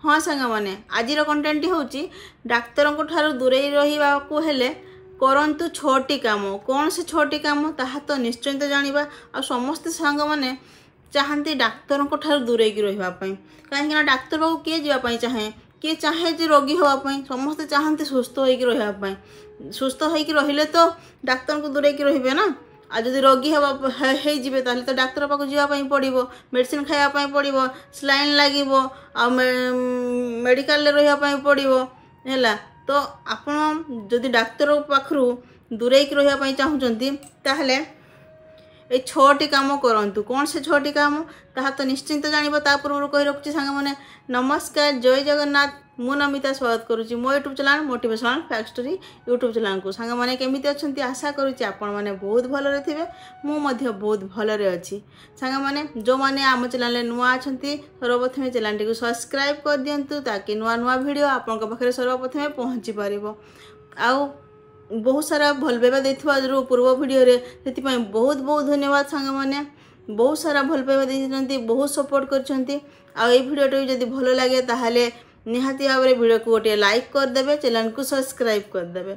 हाँ सांग मैंने आज कंटेंट हूँ डाक्तर ठारू दूरे रहा करंतु 6टी काम कौन से 6टी काम ताहा तो निश्चिंत जानिबा आ समस्त सांग मैंने चाहती डाक्तर ठारू दूरे रही कहीं डाक्तर बाबू किए जावाई चाहे किए चाहे जे रोगी हाँपाई समस्ते चाहती सुस्थ होपाई सुस्थ होले तो डाक्तर को दूरे रे ना आ जब रोगी होइजिबे ताले तो डाक्तर पाक जावाई पड़ो मेडिसिन खायापाई पड़ो स्लाइन लगे आ मेडिकल रही पड़ो है तो आपण जदि डाक्तर पाखु दूरे रही चाहूँगी ताहले ये 6टी काम करंतु कौन से 6टी काम ताहा तो निश्चिंत जानिबो ता पूर्व कहि रखुची सांग माने नमस्कार जय जगन्नाथ मु नमिता स्वागत करुच्ची मो YouTube channel motivational fact story YouTube channel को सांग माने केमिति अछंती आशा करुच्ची आपण माने बहुत भलरे थिबे मु मध्य बहुत भलरे अछि सांग माने जो माने आम चैनल रे नुआ अछंती सर्वप्रथम चैनल को सब्सक्राइब कर दियंतु ताकि नुआ नुआ वीडियो आपन पाखरे सर्वप्रथम पहुंची पारिबो आउ बहुत सारा भल पाइबा देथिबारु पूर्व वीडियो रे सेति बहुत बहुत धन्यवाद सांग माने बहुत सारा भल पाइबा देइछंती बहुत सपोर्ट करछंती आ ए वीडियो जदि भलो लागे ताहाले निहाती भाबरे वीडियो को गोटे लाइक कर देबे चैनल को सब्सक्राइब कर देबे।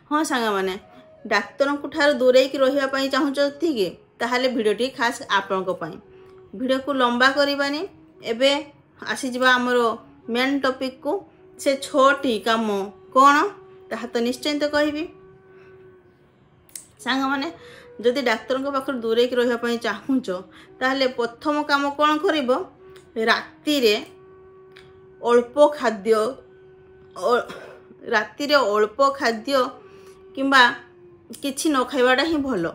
हाँ सांग माने डाक्तर को ठार दूरे की रहिबा पई चाहूचंती कि ताहाले वीडियो टी खास आपन को पई वीडियो को लंबा करिबानी एबे आसी जिबा हमरो मेन टॉपिक को से 6टी काम कोन ताहा तो निश्चिंत कहबी सांग माने जदि डाक्तर पाखर दूरे की रहिबा चाहूच ताहले प्रथम काम कौन करिबो राति रे अल्प खाद्य राति रे अल्प खाद्य किंबा किछि न खाइबाटा ही भलो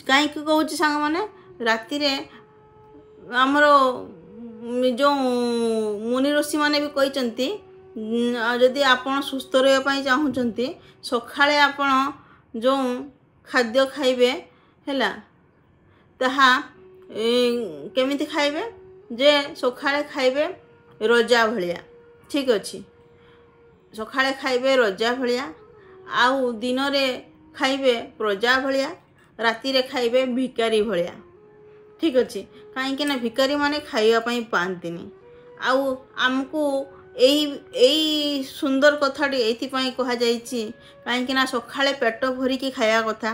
काहे कि कहूची सांग माने राति रे हमरो जो मुनि ऋषि माने भी कहिचंती जदि आपण सुस्थ रहिबा चाहूचंती सखाळे आपण जो खाद्य खाइबे हैला ताहा केमिति खाइबे जे सखाळे खाइबे रजा भलिया ठीक अच्छी सखाळे खाइबे रजा भलिया आउ दिन रे खाइबे प्रजा भलिया राति रे खाइबे भिकारी भलिया ठीक अच्छी कहीं ना भिकारी माने खाइबा पई पांतिनी आउ आमको एई सुंदर कथाटी एइथिपाई कहा जाइछि कहीं ना सखाळे पेट भरिकी खाया कथा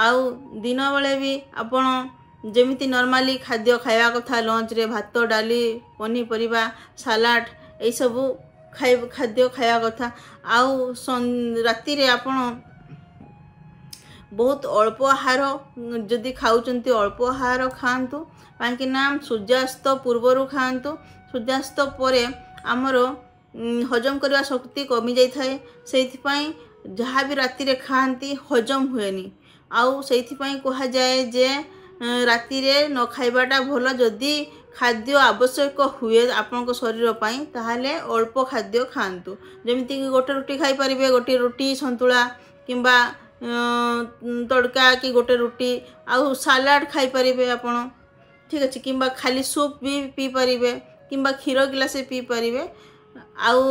आउ दिन बेले भी आपण जेमिति नॉर्मली खाद्य खाया कथा लंच रे भात डाली पनीपरिबा सलाड ए सब खाद्य खाया कथा आउ राति रे आपण बहुत अल्प आहार जदि खाउचंती अल्प आहार खांतु काहेकि ना सूर्यास्त पूर्वरु खांतु सूर्यास्त परे आमर हजम करवा शक्ति कमी जाई थाए सेइथिपाई जहाँ भी राति रे खांती हजम हुएनी आउ सेइथिपाई कहा जाए जे राति रे न खाइबाटा भलो जदि खाद्य आवश्यक हुए आपन शरीर पाई ताहाले अल्प खाद्य खांतु जेमिति कि गोटे रुटी खाई परिबे गोटे रुटी संतुला किंबा तड़का कि गोटे रुटी आउ सलाड खाई परिबे आपन ठीक अछि किंबा खाली सूप भी पी परिबे किंबा क्षीर गिलासे पी परिबे आउ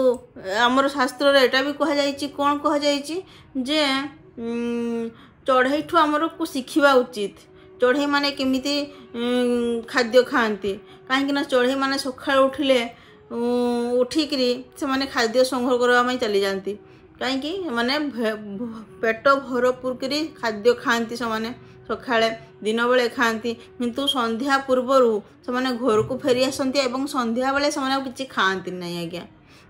हमर शास्त्र रे एटा भी कहा जाइछि कोन कहा जाइछि जे चढ़ई ठु हमर को सिखिबा उचित चढ़ई माने केमिति खाद्य खांती काहेकि ना चढ़ई माने सखाळ उठिले उठिकरी से माने खाद्य संग्रह करबा में चली जानती काहेकि माने पेट भरपूर करी खाद्य खांती से माने सखाळे दिन बेले खांती किंतु संध्या पूर्वरु से माने घर को फेरी आसंती एवं संध्या बेले से माने किछि खांती नै आज्ञा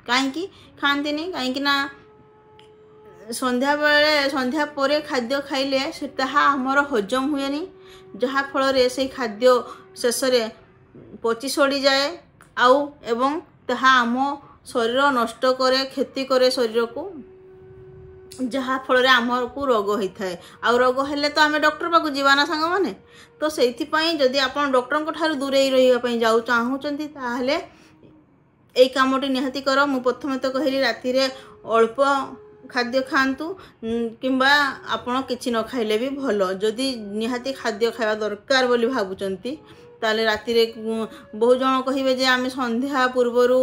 काहेकि खांती नै काहेकि ना संध्या बेले संध्या परे खाद्य खाइले सेटा हमर हजम हुएनी जहा फल रे से खाद्य शेष रे पची सड़ी जाए आउ एवं ताहा आम शरीर नष्ट करे क्षति करे शरीर को जहा फल रे आमर को रोग होता है आ रोग हेले तो आमे डॉक्टर पाक जीवाना सांग माने तो सेइथि पई जदि आपण डॉक्टर को ठार दूरे रहिबा पई जाउ चाहूचंती ताहले ए कामटी निहाती कर मु प्रथमे तो कहली राति रे अल्प खाद्य खांतु किंबा आपण किछि न खाइले भी भलो जदि निहाती खाद्य खावा दरकार बोली भाबुचंती ताले राति रे बहुत जण कहिबे जे आमे संध्या पूर्वरु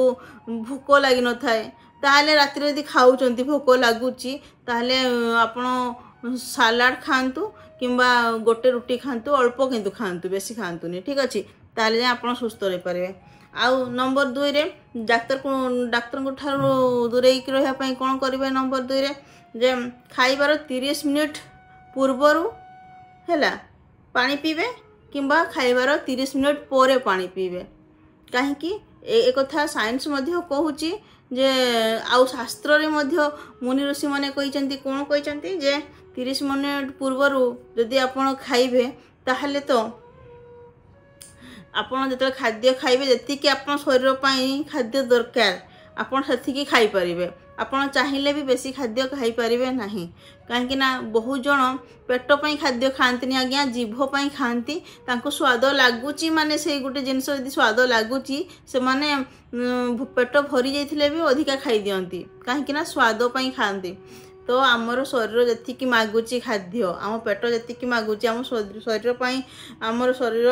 भूख लागि न थाए ताले राति रे यदि खाउचंती भूख लागुची ताले आपण सलाड खांतु किंबा गोटे रुटी खांतु अल्प किंतु खांतु बेसी खांतुनी ठीक अछि ताले आपण सुस्थ रहि पारे आउ नंबर 2 रे डाक्तर को ठारू दूरे रहा कौन करेंगे नंबर 2 रे जे खाइबार 30 मिनिट पूर्वर है पानी पीबे किंबा खाइबार 30 मिनिट पर पानी पीबे कहीं एक कथा साइंस कहूँ जे आउ शास्त्र रे मुनि ऋषि मैंने कहते कौन कहते जे 30 मिनिट पूर्वर जदि आपण खाइबे ताहले तो आपण जो खाद्य खाइबे जी आप शरीर पर खाद्य दरकार आपड़ से खाई पारे आपड़ चाहिए भी बेसी खाद्य खाई पारे ना कहीं बहुत जन पेट पर खाद्य खाती आज्ञा जीभपाई खाती स्वाद लगुच माने से गोटे जिनस यदि स्वाद लगुच से माने पेट भरी जाइए भी अधिका खाई दियंती कहीं स्वादपाई खाती तो आमर शरीर जी मागुच खाद्य आम पेट जी मागुच आम शरीर पर आमर शरीर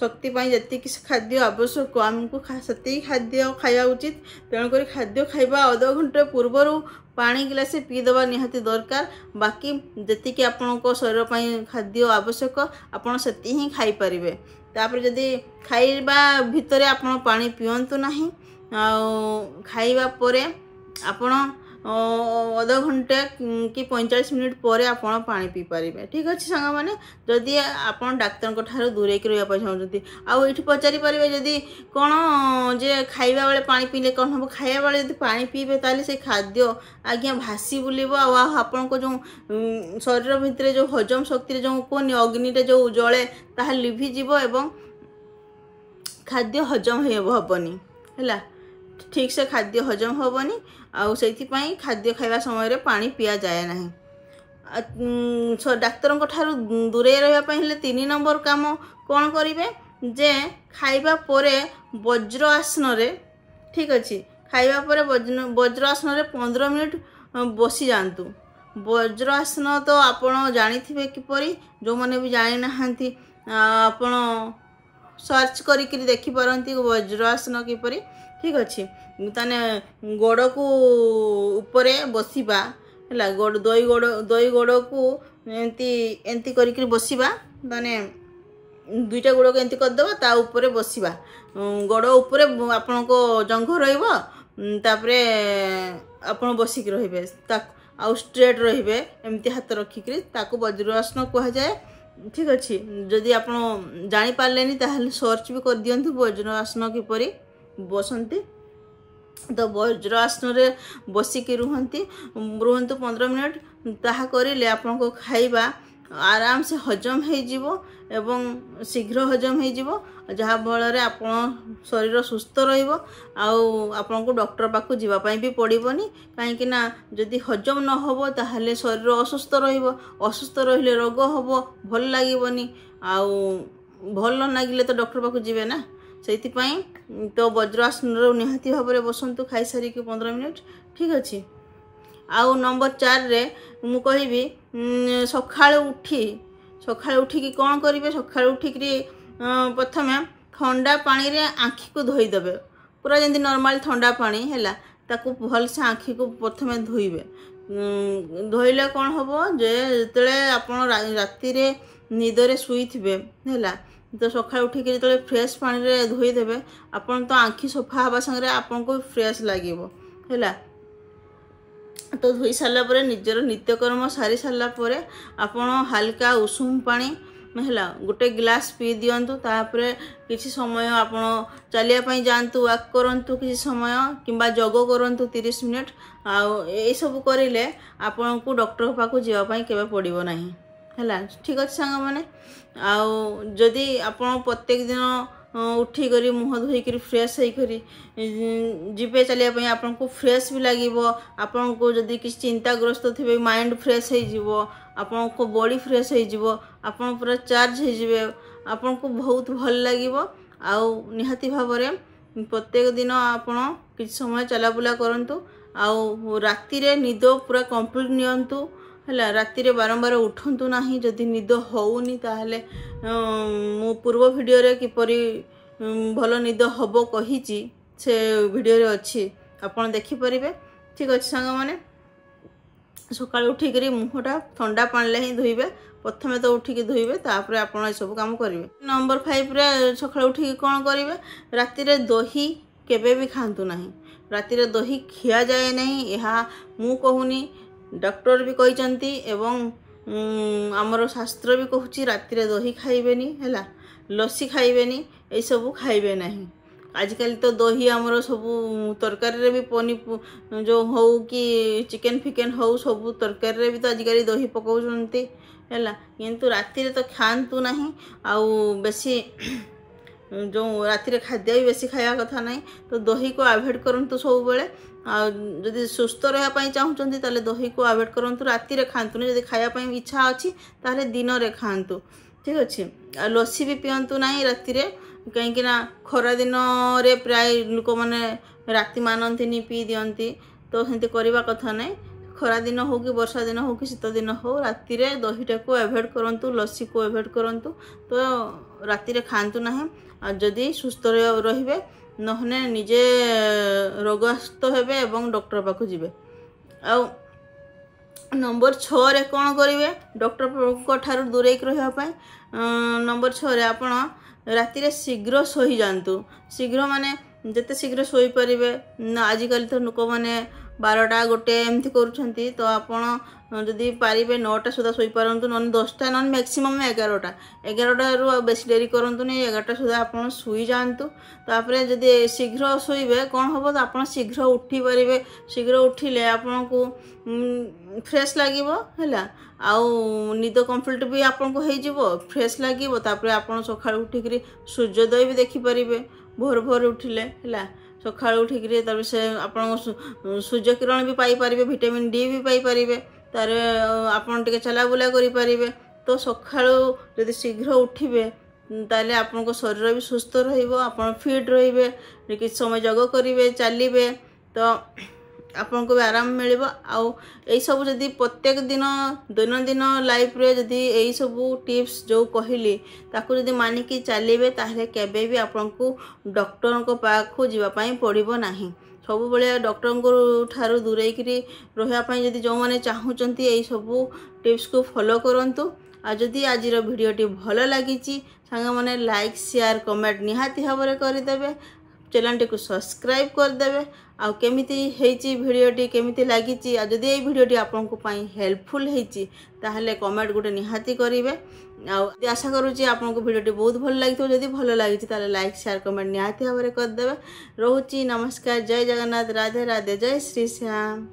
शक्ति जी खाद्य आवश्यक आमको से खाद्य खाया उचित तेणुक खाद्य खाइबा अध घंटे पूर्वर पानी गिलासे पीदबा निहाती दरकार बाकी जी आपण शरीर पर खाद्य आवश्यक आपड़ से ही खाई पारे तापर जदि खाइबा भितर आपण पानी पियंतु नहीं खाइबा परे आपण अध घंटे कि 45 मिनिट पर आपड़ पानी पी पारे ठीक अच्छे सांग मैंने जदि आप डाक्तर ठार दूरे रहा चाहते आउ ये पचारि पारे जदि कौन जे खाइबा बेले पानी पीले कौन हम खाइबा बेले जब पानी पीबे ताले से खाद्य आज्ञा भासी बुलब आपण को जो शरीर भितर जो हजम शक्ति जो कौन अग्नि जो जले ताहा लिभिजीव एवं खाद्य हजम हेबनी है ठीक से खाद्य हजम हेबनी आउ से खाद्य खाइबा समय पानी पिया जाए ना डाक्तर ठारू दूरे रहा 3 नंबर काम कौन करेंगे जे खाइबा परे वज्र आसन रे ठीक अच्छे खाइबा परे वज्र आसन रे 15 मिनिट बसी जातु वज्र आसन तो आपण जानी किपरि जो मैंने भी जानी ना आपण सर्च करी देखिपारती वज्र आसन किपरि ठीक अच्छे ताने गोड़ को ऊपर बसवा है गोड़ दई गोड़ को एंती करी बसवा माने दुईटा गोड़ को एंती करदे ता ऊपर बसवा गोड़ ऊपर आपण को जंघ रपरे आपण बसिक रे आउ स्ट्रेट रे एमती हाथ रखिक वज्रासन कह जाए ठीक अच्छे जदि आप जानी पारे ताहले सर्च भी कर दियंतु वज्रासन किपरि बसंती तो वज्र आसन रे बसिकी रुहंती 15 मिनिट ताहा करिले आपन को खाइबा आराम से हजम हो जीवो एवं शीघ्र हजम हो जीवो जहा फल आपन शरीर सुस्थ रहिबो आउ आपन को डॉक्टर पाखु जीवा पई भी पड़िबोनी काहेकि ना जदि हजम न होबो ताहले शरीर असुस्थ रहिले रोग होबो भल लागिबोनी आउ भल न लागिले तो डॉक्टर पाखु जीवे ना से तो वज्रासन निहाती भाव में बसंतु खाई सारी 15 मिनिट ठीक अच्छे आउ नंबर 4 रे मु कहबी सकाळ उठी कौन करेंगे सकाळ उठिक प्रथम ठंडा पानी रे आँखी को धोईदेवे पूरा जमी नॉर्मल ठंडा पानी है ताकू भल से आँखी को प्रथम धोइबे धोइले कौन हम जे आप राति निदरे शुई है तो सकाळ उठिक जो फ्रेश पानी रे धोईदेवे आपन तो आँखी सफा हवा संगे आपन को फ्रेश लगे है तो धोई सारापर निजर नित्यकर्म सारी सारापर आपन हल्का उषुम पानी है गोटे गिलास पी दिंतु तापर किसी समय आप चलिया जातु वाक करूँ किसी समय किंबा जोग करूँ 30 मिनिट आई सब करें आपन को डॉक्टर पाखु जावाई केवे पड़ो ना है ठीक अच्छे सांग मैंने आदि आप प्रत्येक दिन उठी करी मुह धोईक फ्रेश होकर जीवे चलिए आपन को फ्रेश भी लगे आपन को जदि किसी चिंताग्रस्त थे माइंड फ्रेश हो आपन को बॉडी फ्रेश हो आपन पूरा चार्ज हो आपन को बहुत भल लगे आउ निहाती भाव में प्रत्येक दिन आपन किसी समय चलाबुला करूँ आउ राति रे निद पूरा कंप्लीट नियंतु है राति रे बारंबार उठंतु नहीं जदि निद होउनी ताहले मु पूर्व वीडियो रे किपरि भल निद हबो कहिची से वीडियो रे अछि आपण देखि परिबे ठीक अछि संग माने सकाळ उठिक मुहटा ठंडा पानी ही धोइबे प्रथमे तो उठिक धोइबे तापर आपण ए सब काम करेंगे। नंबर 5 रे सकाळ उठिक कौन करेंगे राति रे दही केबे भी खातु नहीं राति रे दही खिया जाए नहीं यह मु कहूनी डॉक्टर भी कहते एवं आमर शास्त्र भी कहूँ राति रे दही खाइबेनी है लस्सी खाइबेनी ये सब खाइबे नहीं। आजिकल तो दही आमर सब तरकारी भी पनी जो हो कि चिकेन फिकेन हो सब तरकारी भी तो आजिकल दही पकाउछंती है किंतु राति रे तो खातु नहीं आउ बेसी जो राति रे खाद्य भी बेसी खाया कथा नहीं तो दही को अवॉइड करंतु सब बेले जदि सुस्थ रहा चाहूँगी ताले दही को अवॉइड करंतु राति रे खातु नहीं जदि खाया इच्छा अच्छी ताले दिन रे खातु ठीक अच्छे। लस्सी भी पियंतु नहीं राति रे कहीं खरा दिन रे प्राय लोक मैंने राति मानती पी दियंती तो सेमती करवा कथा नहीं खरा दिन हो कि वर्षा दिन हो कि शीत दिन हो राति रे दहीटा को अवॉइड करंतु लस्सी को अवॉइड करंतु तो राति रे खातु नहीं जदि सुस्थ रहिबे नहने निजे रोगग्रस्त हेबे एवं डॉक्टर पाखु जिबे। आउ नंबर 6 रे कौन करेंगे डॉक्टर ठारू दूरेक रहा नंबर 6 रे आपण राति रे शीघ्र सोई जातु शीघ्र माने जिते शीघ्र सोई पारिबे आजिकल तो लोक मैंने 12टा गोटे एमती करुछंती तो आपण जदि पारिबे 9टा सुधा सोई पारंतु नन 10टा नन मैक्सिमम 11टा रु बेसी डेरी करंतु नहीं 11टा सुधा आपण सोई जातु तापरे जदि शीघ्र सोईबे कौन हम तो आपण शीघ्र उठी पारिबे शीघ्र उठिले आपण को फ्रेश लागिबो हैला आउ निद कंप्लीट भी आपन को हेइ जिवो फ्रेश लागिबो तापरे आपण सकाळ उठिकरी सूर्योदय भी देखि पारिबे भोर भोर उठिले हैला सकाळ उठिकरी तार से आपण सूर्य किरण भी पाई पारिबे विटामिन डी भी पाई पारिबे तार आपण टिके चला बुला करि पारिबे तो सकाळ जदि शीघ्र उठिबे ताले आपण को शरीर भी सुस्थ रहिबो आपण फिट रहिबे किछ समय जग करिवे चलिबे तो आपन को भी आराम मिलिबो आउ एई सब जदि प्रत्येक दिन दैनंदिन लाइफ रे जदि एई सब टिप्स जो कहली ताकू जदि मानिकी चलिबे ताहले केबे भी आपन को डॉक्टर को पाखु जीवा पई पड़िबो नाही सब बेले डॉक्टर को ठारू दूरेकरी रहा जदि जो माने चाहूचंती एई सब टिप्स को फॉलो करंतु आ जदि आजिर वीडियोटी भल लगी सांग माने लाइक शेयर कमेंट निहाती भाव करदेवे चैनल को सब्सक्राइब करदेवे आउ केमिति हेची वीडियोटी केमिति लागी जदि ये वीडियोटी आपको पाई हेल्पफुल हेची ताहले कमेंट गोटे निहाती करेंगे आशा करुँची आपको वीडियोटी बहुत भल लगी जदि भल लगी ताहले लाइक शेयर कमेंट निहाती भाव करदेवे। रोची नमस्कार जय जगन्नाथ राधे राधे जय श्री श्याम।